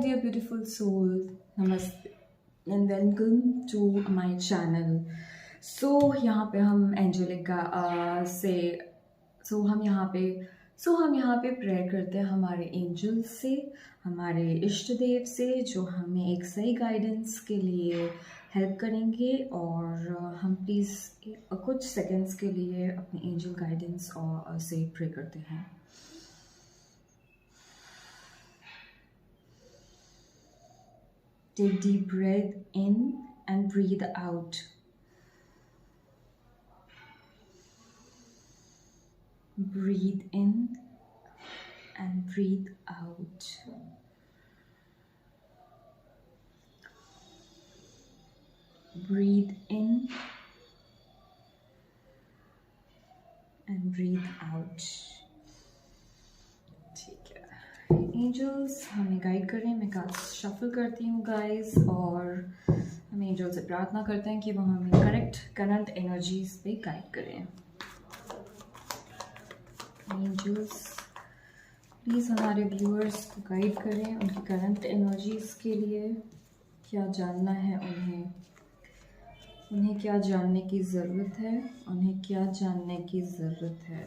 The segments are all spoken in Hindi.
dear beautiful soul, namaste and welcome to my channel. So यहाँ पे हम एंजेलिका से हम यहाँ पे प्रेयर करते हैं हमारे एंजल से, हमारे इष्ट देव से, जो हमें एक सही गाइडेंस के लिए हेल्प करेंगे। और हम प्लीज़ कुछ सेकंड्स के लिए अपने एंजल गाइडेंस और से प्रे करते हैं। Take deep breath in and breathe out. Breathe in and breathe out. Breathe in and breathe out. ठीक है, एंजल्स हमें गाइड करें। मैं कार्ड्स शफल करती हूँ गाइस, और हम एंजल से प्रार्थना करते हैं कि वो हमें करेक्ट करंट एनर्जीज पे गाइड करें। एंजल्स प्लीज़ हमारे व्यूअर्स को गाइड करें, उनकी करंट एनर्जीज के लिए क्या जानना है, उन्हें क्या जानने की ज़रूरत है, उन्हें क्या जानने की ज़रूरत है,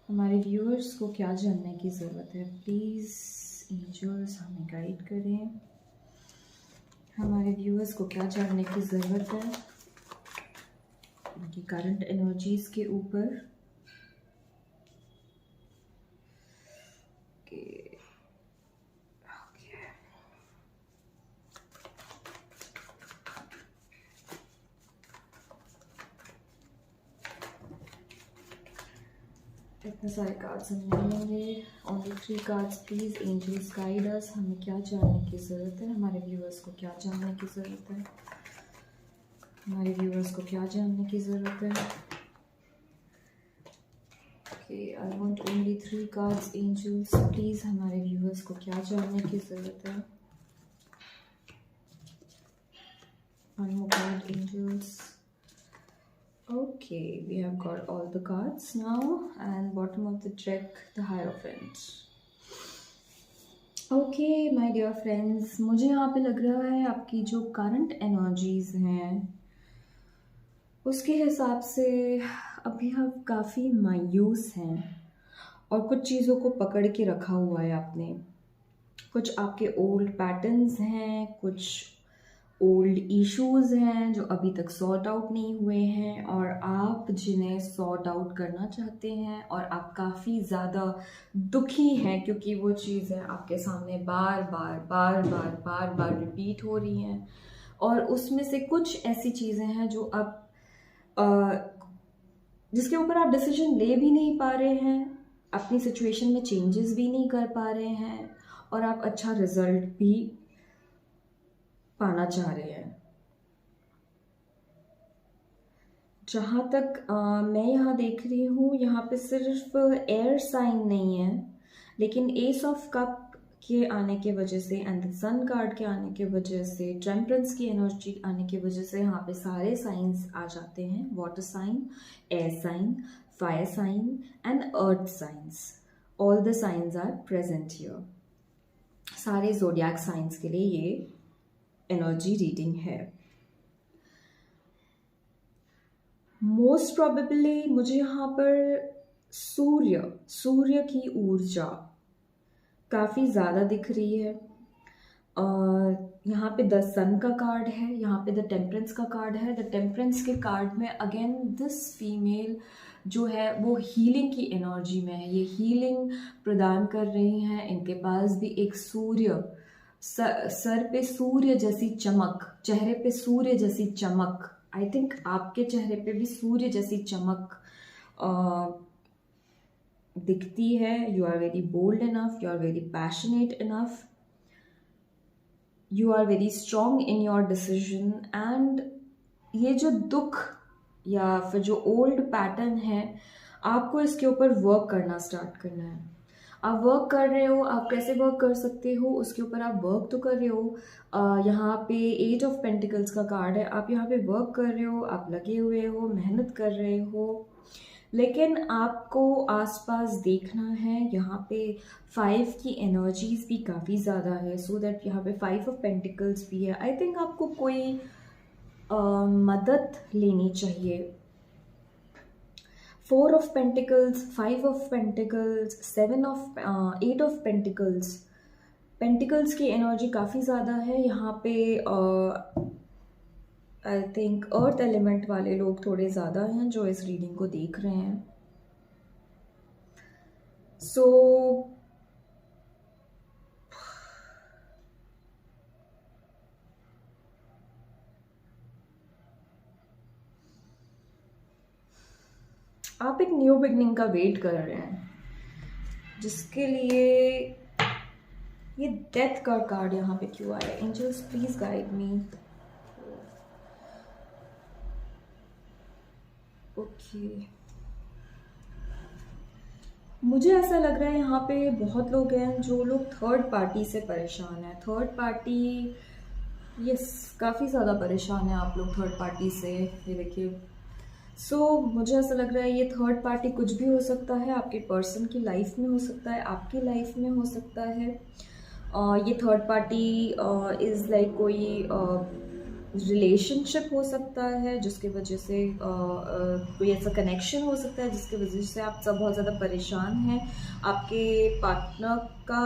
हमारे व्यूअर्स को क्या जानने की ज़रूरत है। प्लीज़ एंजल्स हमें गाइड करें, हमारे व्यूअर्स को क्या जानने की ज़रूरत है उनकी करंट एनर्जीज़ के ऊपर। इतने सारे कार्ड्स हम नहीं लेंगे, only 3 cards please. Angels guide us, हमें क्या जानने की ज़रूरत है, हमारे व्यूअर्स को क्या जानने की ज़रूरत है, हमारे व्यूअर्स को क्या जानने की ज़रूरत है। Okay, I want only 3 cards angels please, हमारे व्यूअर्स को क्या जानने की ज़रूरत है। One more card angels. Okay, we have got all the cards now, and bottom of the deck, the Hierophant. Okay, my dear friends, मुझे यहाँ पे लग रहा है आपकी जो करंट एनर्जीज हैं उसके हिसाब से अभी आप काफ़ी मायूस हैं और कुछ चीज़ों को पकड़ के रखा हुआ है आपने। कुछ आपके ओल्ड पैटर्न्स हैं, कुछ ओल्ड इश्यूज़ हैं जो अभी तक सॉर्ट आउट नहीं हुए हैं, और आप जिन्हें सॉर्ट आउट करना चाहते हैं, और आप काफ़ी ज़्यादा दुखी हैं क्योंकि वो चीज़ें आपके सामने बार बार रिपीट हो रही हैं। और उसमें से कुछ ऐसी चीज़ें हैं जो आप जिसके ऊपर आप डिसीजन ले भी नहीं पा रहे हैं, अपनी सिचुएशन में चेंजेस भी नहीं कर पा रहे हैं, और आप अच्छा रिजल्ट भी पाना चाह रहे हैं। जहाँ तक मैं यहाँ देख रही हूँ, यहाँ पे सिर्फ एयर साइन नहीं है, लेकिन एस ऑफ कप के आने के वजह से एंड सन कार्ड के आने के वजह से, टेम्परेंस की एनर्जी आने की वजह से यहाँ पे सारे साइंस आ जाते हैं। Water sign, air sign, fire sign and earth signs, all the signs are present here. सारे ज़ोडिएक साइंस के लिए ये एनर्जी रीडिंग है। मोस्ट प्रोबेबली मुझे यहाँ पर सूर्य की ऊर्जा काफ़ी ज़्यादा दिख रही है। यहाँ पे द सन का कार्ड है, यहाँ पे द टेम्परेंस का कार्ड है। द टेम्परेंस के कार्ड में अगेन दिस फीमेल जो है वो हीलिंग की एनर्जी में है, ये हीलिंग प्रदान कर रही हैं। इनके पास भी एक सूर्य, सर पे सूर्य जैसी चमक, चेहरे पे सूर्य जैसी चमक, आई थिंक आपके चेहरे पे भी सूर्य जैसी चमक दिखती है। You are very bold enough, you are very passionate enough, you are very strong in your decision. And ये जो दुख या फिर जो ओल्ड पैटर्न है, आपको इसके ऊपर वर्क करना स्टार्ट करना है। आप वर्क कर रहे हो, आप कैसे वर्क कर सकते हो उसके ऊपर आप वर्क तो कर रहे हो। यहाँ पे 8 ऑफ पेंटिकल्स का कार्ड है, आप यहाँ पे वर्क कर रहे हो, आप लगे हुए हो, मेहनत कर रहे हो। लेकिन आपको आसपास देखना है, यहाँ पे 5 की एनर्जीज भी काफ़ी ज़्यादा है, सो दैट यहाँ पे 5 ऑफ पेंटिकल्स भी है। आई थिंक आपको कोई मदद लेनी चाहिए। 4 of pentacles, 5 of pentacles, 8 of pentacles, pentacles की एनर्जी काफ़ी ज़्यादा है यहाँ पे। आई थिंक अर्थ एलिमेंट वाले लोग थोड़े ज़्यादा हैं जो इस रीडिंग को देख रहे हैं। सो आप एक न्यू बिगनिंग का वेट कर रहे हैं, जिसके लिए ये डेथ का कार्ड यहाँ पे क्यों आया? Angels please guide me. Okay, मुझे ऐसा लग रहा है यहाँ पे बहुत लोग हैं जो लोग थर्ड पार्टी से परेशान हैं। थर्ड पार्टी, यस, काफ़ी ज़्यादा परेशान है आप लोग थर्ड पार्टी से। ये देखिए, सो मुझे ऐसा लग रहा है ये थर्ड पार्टी कुछ भी हो सकता है, आपके पर्सन की लाइफ में हो सकता है, आपकी लाइफ में हो सकता है। ये थर्ड पार्टी इज़ लाइक कोई रिलेशनशिप हो सकता है, जिसकी वजह से कोई ऐसा कनेक्शन हो सकता है जिसकी वजह से आप सब बहुत ज़्यादा परेशान हैं। आपके पार्टनर का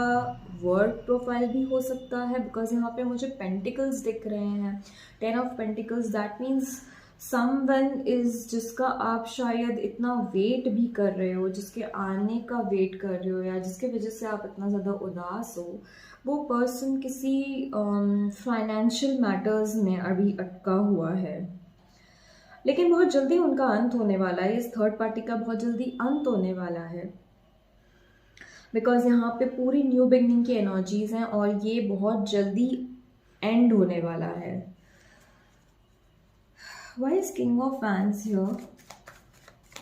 वर्क प्रोफाइल भी हो सकता है, बिकॉज यहाँ पे मुझे पेंटिकल्स दिख रहे हैं, 10 of pentacles. That means someone is जिसका आप शायद इतना वेट भी कर रहे हो, जिसके आने का वेट कर रहे हो, या जिसके वजह से आप इतना ज़्यादा उदास हो, वो पर्सन किसी फाइनेंशियल मैटर्स में अभी अटका हुआ है। लेकिन बहुत जल्दी उनका अंत होने वाला है, इस थर्ड पार्टी का बहुत जल्दी अंत होने वाला है, बिकॉज यहाँ पे पूरी न्यू बिगनिंग की एनर्जीज हैं और ये बहुत जल्दी एंड होने वाला है। Why is King of Wands here?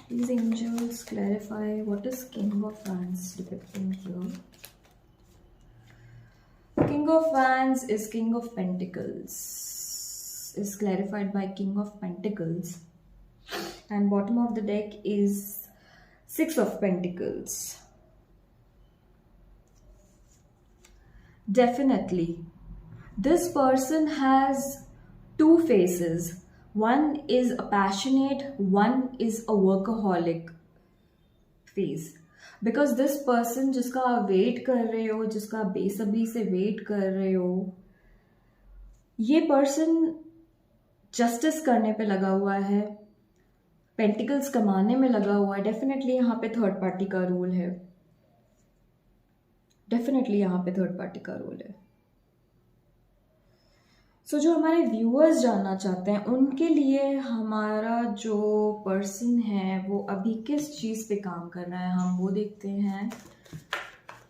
Please angels clarify what is King of Wands depicting here. King of Wands is King of Pentacles, is clarified by King of Pentacles, and bottom of the deck is 6 of Pentacles. Definitely, this person has two faces. One is a passionate, one is a workaholic phase. Because this person जिसका आप वेट कर रहे हो, जिसका आप बेसब्री से वेट कर रहे हो, ये पर्सन जस्टिस करने पे लगा हुआ है, पेंटिकल्स कमाने में लगा हुआ है। डेफिनेटली यहाँ पे थर्ड पार्टी का रोल है, डेफिनेटली यहाँ पे थर्ड पार्टी का रोल है। सो जो हमारे व्यूअर्स जानना चाहते हैं उनके लिए हमारा जो पर्सन है वो अभी किस चीज़ पे काम कर रहा है, हम वो देखते हैं।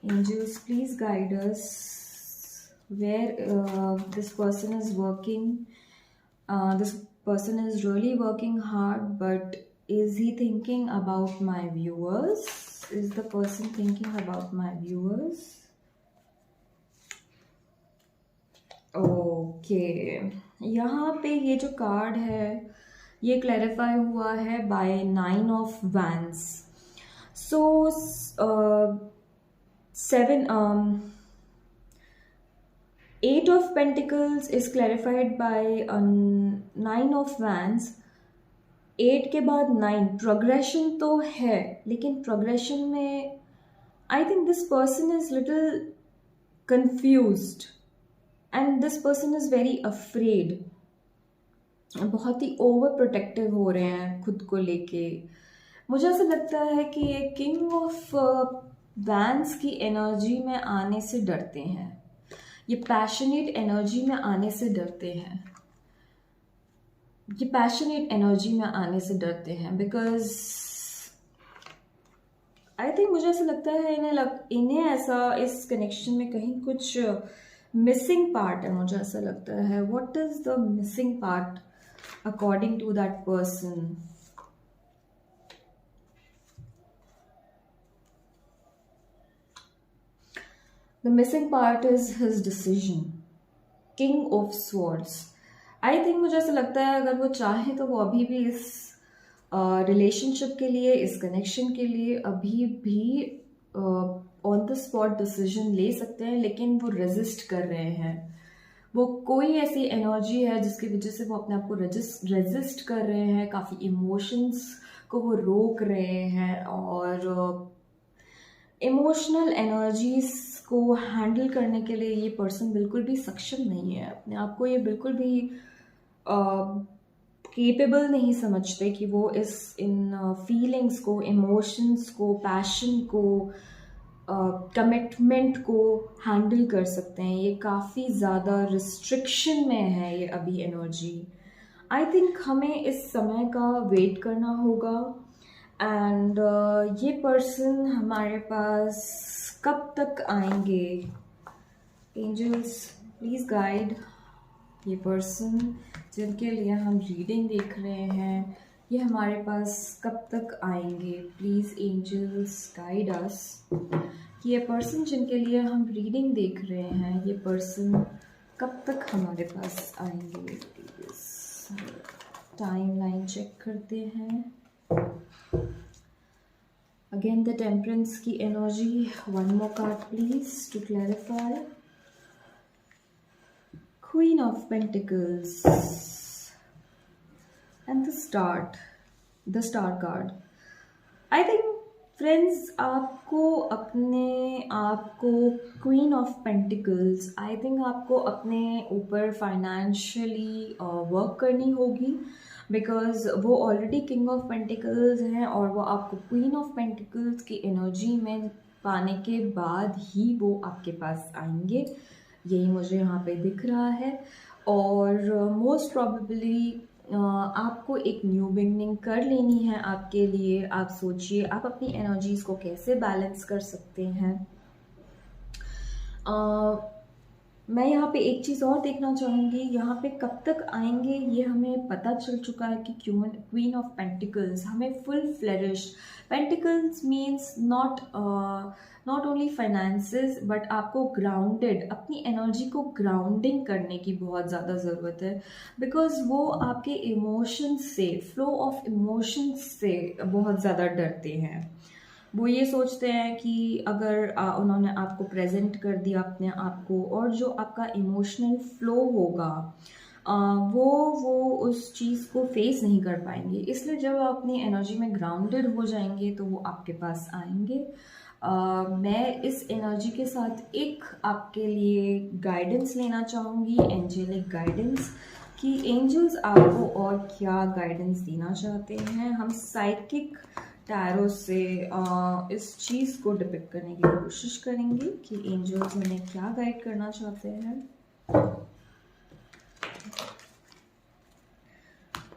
Angels please guide us where this person is working. This person is really working hard, but is he thinking about my viewers? Is the person thinking about my viewers? Okay, यहाँ पे ये जो कार्ड है ये क्लैरिफाई हुआ है by 9 of wands. So 8 of pentacles is clarified by 9 of wands. 8 के बाद 9, प्रोग्रेशन तो है, लेकिन प्रोग्रेशन में I think this person is little confused and this person is very afraid. बहुत ही ओवर प्रोटेक्टिव हो रहे हैं खुद को लेके। मुझे ऐसा लगता है कि ये किंग ऑफ वैंड्स की एनर्जी में आने से डरते हैं, ये पैशनेट एनर्जी में आने से डरते हैं, ये पैशनेट एनर्जी में आने से डरते हैं, बिकॉज आई थिंक मुझे ऐसा लगता है इन्हें ऐसा इस कनेक्शन में कहीं कुछ मिसिंग पार्ट है। मुझे ऐसा लगता है, what is the missing part according to that person? The missing part is his decision, king of swords. I think मुझे ऐसा लगता है अगर वो चाहे तो वो अभी भी इस रिलेशनशिप के लिए, इस कनेक्शन के लिए अभी भी ऑन द स्पॉट डिसीजन ले सकते हैं, लेकिन वो रेजिस्ट कर रहे हैं। वो कोई ऐसी एनर्जी है जिसकी वजह से वो अपने आप को रेजिस्ट कर रहे हैं, काफ़ी इमोशंस को वो रोक रहे हैं, और इमोशनल एनर्जीज को हैंडल करने के लिए ये पर्सन बिल्कुल भी सक्षम नहीं है। अपने आप को ये बिल्कुल भी केपेबल नहीं समझते कि वो इन फीलिंग्स को, इमोशंस को, पैशन को, कमिटमेंट को हैंडल कर सकते हैं। ये काफ़ी ज़्यादा रिस्ट्रिक्शन में है ये अभी एनर्जी। आई थिंक हमें इस समय का वेट करना होगा, एंड ये पर्सन हमारे पास कब तक आएंगे? एंजल्स प्लीज़ गाइड ये पर्सन जिनके लिए हम रीडिंग देख रहे हैं, ये हमारे पास कब तक आएंगे? Please angels guide us. ये पर्सन जिनके लिए हम रीडिंग देख रहे हैं, ये पर्सन कब तक हमारे पास आएंगे? प्लीज़ टाइम लाइन चेक करते हैं। अगेन द टेम्परेंस की energy, one more card please to clarify. Queen of pentacles and the star card. I think friends, आपको अपने आप को queen of pentacles, I think आपको अपने ऊपर फाइनेंशियली वर्क करनी होगी, बिकॉज वो ऑलरेडी किंग ऑफ पेंटिकल्स हैं, और वो आपको क्वीन ऑफ पेंटिकल्स की एनर्जी में पाने के बाद ही वो आपके पास आएंगे। यही मुझे यहाँ पे दिख रहा है, और मोस्ट प्रॉबेबली आपको एक न्यू बिगनिंग कर लेनी है आपके लिए। आप सोचिए आप अपनी एनर्जीज़ को कैसे बैलेंस कर सकते हैं। मैं यहाँ पे एक चीज़ और देखना चाहूँगी, यहाँ पे कब तक आएंगे ये हमें पता चल चुका है कि क्वीन ऑफ पेंटिकल्स हमें full flourish. Pentacles means not only finances, but आपको ग्राउंडेड, अपनी एनर्जी को ग्राउंडिंग करने की बहुत ज़्यादा ज़रूरत है, बिकॉज वो आपके इमोशंस से, फ्लो ऑफ इमोशंस से बहुत ज़्यादा डरते हैं। वो ये सोचते हैं कि अगर उन्होंने आपको प्रेजेंट कर दिया अपने आप को, और जो आपका इमोशनल फ्लो होगा वो उस चीज़ को फेस नहीं कर पाएंगे। इसलिए जब आप अपनी एनर्जी में ग्राउंडेड हो जाएंगे तो वो आपके पास आएंगे। मैं इस एनर्जी के साथ एक आपके लिए गाइडेंस लेना चाहूँगी, एंजेलिक गाइडेंस, कि एंजल्स आपको और क्या गाइडेंस देना चाहते हैं। हम साइकिक टैरो से इस चीज़ को डिपिक्ट करने की कोशिश करेंगे कि एंजल्स हमें क्या गाइड करना चाहते हैं।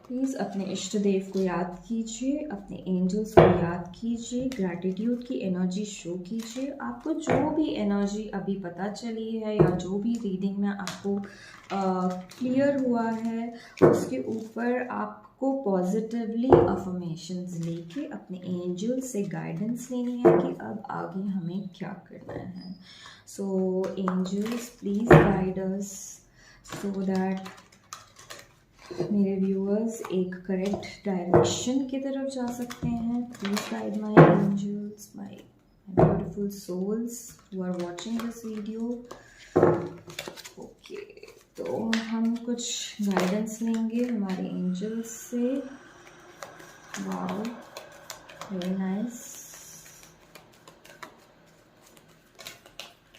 प्लीज़ अपने इष्ट देव को याद कीजिए, अपने एंजल्स को याद कीजिए, ग्रैटिट्यूड की एनर्जी शो कीजिए। आपको जो भी एनर्जी अभी पता चली है या जो भी रीडिंग में आपको क्लियर हुआ है, उसके ऊपर आपको पॉजिटिवली अफर्मेशंस लेके अपने एंजल से गाइडेंस लेनी है कि अब आगे हमें क्या करना है। So angels please guide us so that मेरे व्यूअर्स एक करेक्ट डायरेक्शन की तरफ जा सकते हैं। Please guide my angels, my beautiful souls who are watching this video. Okay, तो हम कुछ गाइडेंस लेंगे हमारे एंजल्स से। Wow, very nice.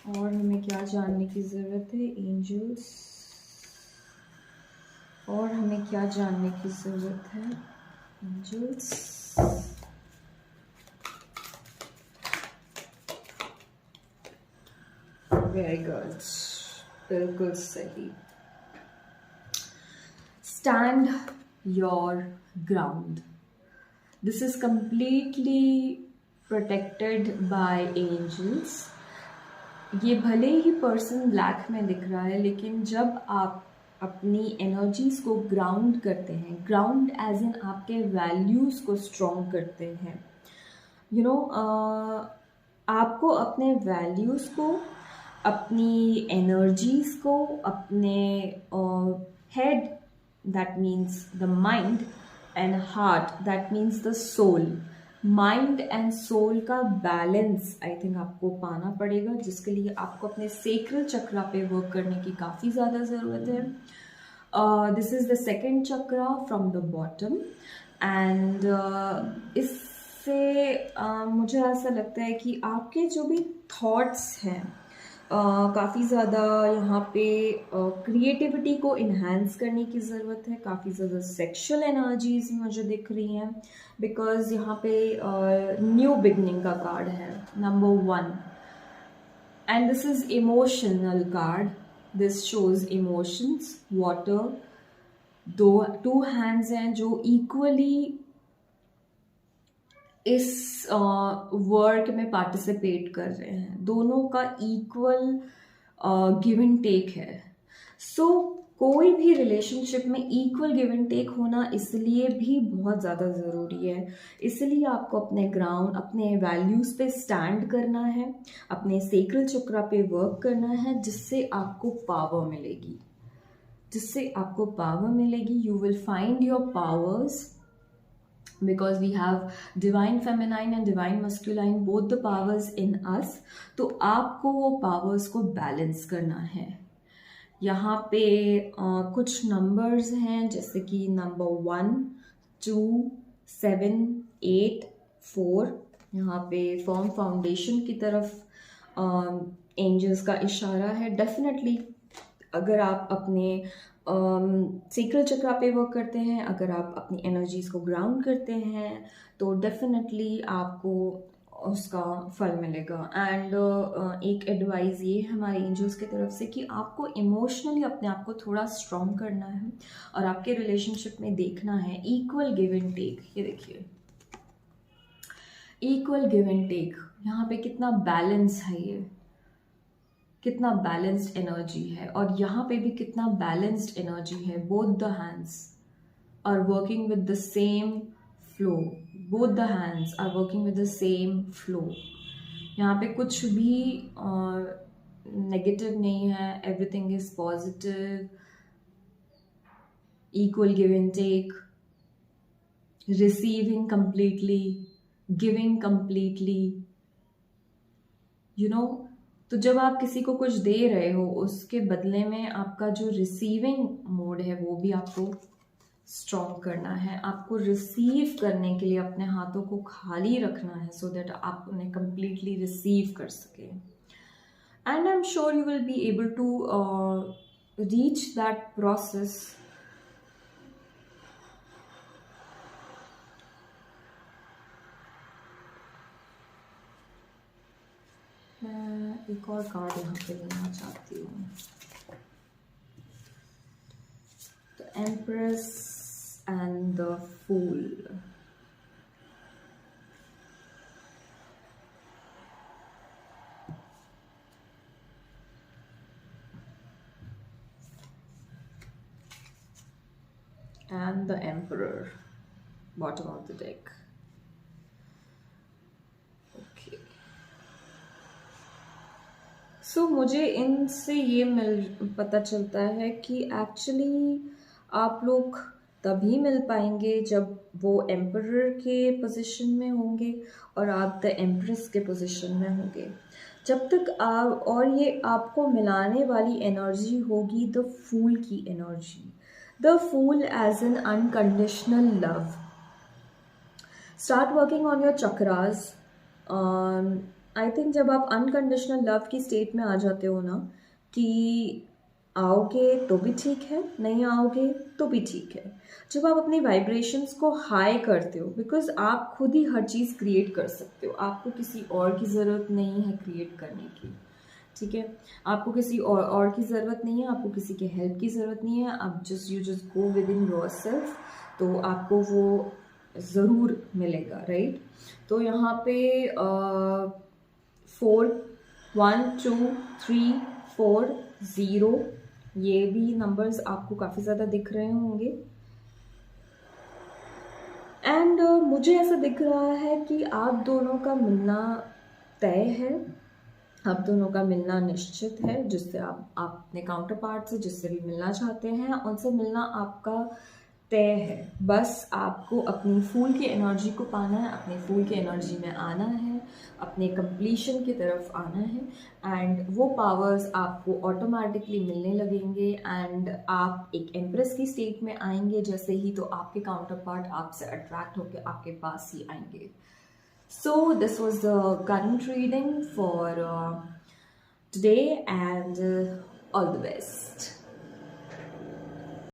और हमें क्या जानने की ज़रूरत है एंजल्स, और हमें क्या जानने की ज़रूरत है एंजल्स। वेरी गुड, बिल्कुल सही। Stand your ground. This is completely protected by angels. ये भले ही पर्सन ब्लैक में दिख रहा है, लेकिन जब आप अपनी एनर्जीज़ को ग्राउंड करते हैं, ग्राउंड एज इन आपके वैल्यूज़ को स्ट्रॉन्ग करते हैं, आपको अपने वैल्यूज़ को, अपनी एनर्जीज़ को, अपने head, that means the mind, and heart, that means the soul. Mind and soul का बैलेंस आई थिंक आपको पाना पड़ेगा, जिसके लिए आपको अपने सेक्रल चक्रा पे वर्क करने की काफ़ी ज़्यादा ज़रूरत है। This is the second chakra from the bottom, and इससे मुझे ऐसा लगता है कि आपके जो भी थॉट्स हैं काफ़ी ज़्यादा यहाँ पे क्रिएटिविटी को इन्हांस करने की ज़रूरत है। काफ़ी ज़्यादा सेक्शुअल एनर्जीज मुझे दिख रही हैं, बिकॉज यहाँ पे न्यू बिगनिंग का कार्ड है, number 1, and this is emotional card. This shows emotions, water, two hands हैं जो इक्वली इस वर्क में पार्टिसिपेट कर रहे हैं, दोनों का इक्वल गिव एंड टेक है। सो कोई भी रिलेशनशिप में इक्वल गिव एंड टेक होना इसलिए भी बहुत ज़्यादा ज़रूरी है। इसलिए आपको अपने ग्राउंड, अपने वैल्यूज़ पे स्टैंड करना है, अपने सेक्रल चक्रा पे वर्क करना है, जिससे आपको पावर मिलेगी, you will find your powers, because we have divine feminine and divine masculine, both the powers in us। तो आपको वो पावर्स को बैलेंस करना है। यहाँ पे कुछ नंबर्स हैं, जैसे कि नंबर 1, 2, 7, 8, 4। यहाँ पे फर्म फाउंडेशन की तरफ एंजल्स का इशारा है। डेफिनेटली अगर आप अपने सेक्रल चक्रा पे वर्क करते हैं, अगर आप अपनी एनर्जीज को ग्राउंड करते हैं, तो डेफिनेटली आपको उसका फल मिलेगा। एंड एक एडवाइस ये है हमारे एंजल्स की तरफ से कि आपको इमोशनली अपने आप को थोड़ा स्ट्रॉन्ग करना है, और आपके रिलेशनशिप में देखना है इक्वल गिव एंड टेक। ये देखिए, इक्वल गिव एंड टेक, यहाँ पे कितना बैलेंस है, ये कितना बैलेंस्ड एनर्जी है, और यहाँ पे भी कितना बैलेंस्ड एनर्जी है। Both the hands are working with the same flow, both the hands are working with the same flow. यहाँ पे कुछ भी नेगेटिव नहीं है, everything is positive, equal give and take, receiving completely, giving completely, you know. तो जब आप किसी को कुछ दे रहे हो, उसके बदले में आपका जो रिसीविंग मोड है वो भी आपको स्ट्रॉन्ग करना है। आपको रिसीव करने के लिए अपने हाथों को खाली रखना है, सो दैट आप उन्हें कंप्लीटली रिसीव कर सके। And I am sure you will be able to reach that process. मैं एक और कार्ड यहाँ पे लेना चाहती हूँ, the empress and the fool. and the emperor, bottom of the deck. Okay, so मुझे इनसे ये पता चलता है कि एक्चुअली आप लोग तभी मिल पाएंगे जब वो एम्परर के पोजीशन में होंगे और आप द एम्प्रेस के पोजीशन में होंगे। जब तक आप, और ये आपको मिलाने वाली एनर्जी होगी द फूल की energy, the fool as an unconditional love. Start working on your chakras. I think जब आप अनकंडीशनल लव की स्टेट में आ जाते हो ना, कि आओगे तो भी ठीक है, नहीं आओगे तो भी ठीक है, जब आप अपनी वाइब्रेशंस को हाई करते हो, बिकॉज आप खुद ही हर चीज़ क्रिएट कर सकते हो, आपको किसी और की ज़रूरत नहीं है क्रिएट करने की, ठीक है। आपको किसी और की ज़रूरत नहीं है, आपको किसी के हेल्प की ज़रूरत नहीं है। आप you just go with in your self, तो आपको वो ज़रूर मिलेगा, राइट। तो यहाँ पे 4, 1, 2, 3, 4, 0, ये भी नंबर्स आपको काफ़ी ज़्यादा दिख रहे होंगे। एंड मुझे ऐसा दिख रहा है कि आप दोनों का मिलना तय है, आप दोनों का मिलना निश्चित है। जिससे आप अपने काउंटर पार्ट से जिससे भी मिलना चाहते हैं, उनसे मिलना आपका तय है। बस आपको अपनी फूल की एनर्जी को पाना है, अपने फूल की एनर्जी में आना है, अपने कंप्लीशन की तरफ आना है एंड वो पावर्स आपको ऑटोमेटिकली मिलने लगेंगे एंड आप एक एम्प्रेस की स्टेट में आएंगे जैसे ही, तो आपके काउंटर पार्ट आपसे अट्रैक्ट होकर आपके पास ही आएंगे। So this was the current reading for today and all the best.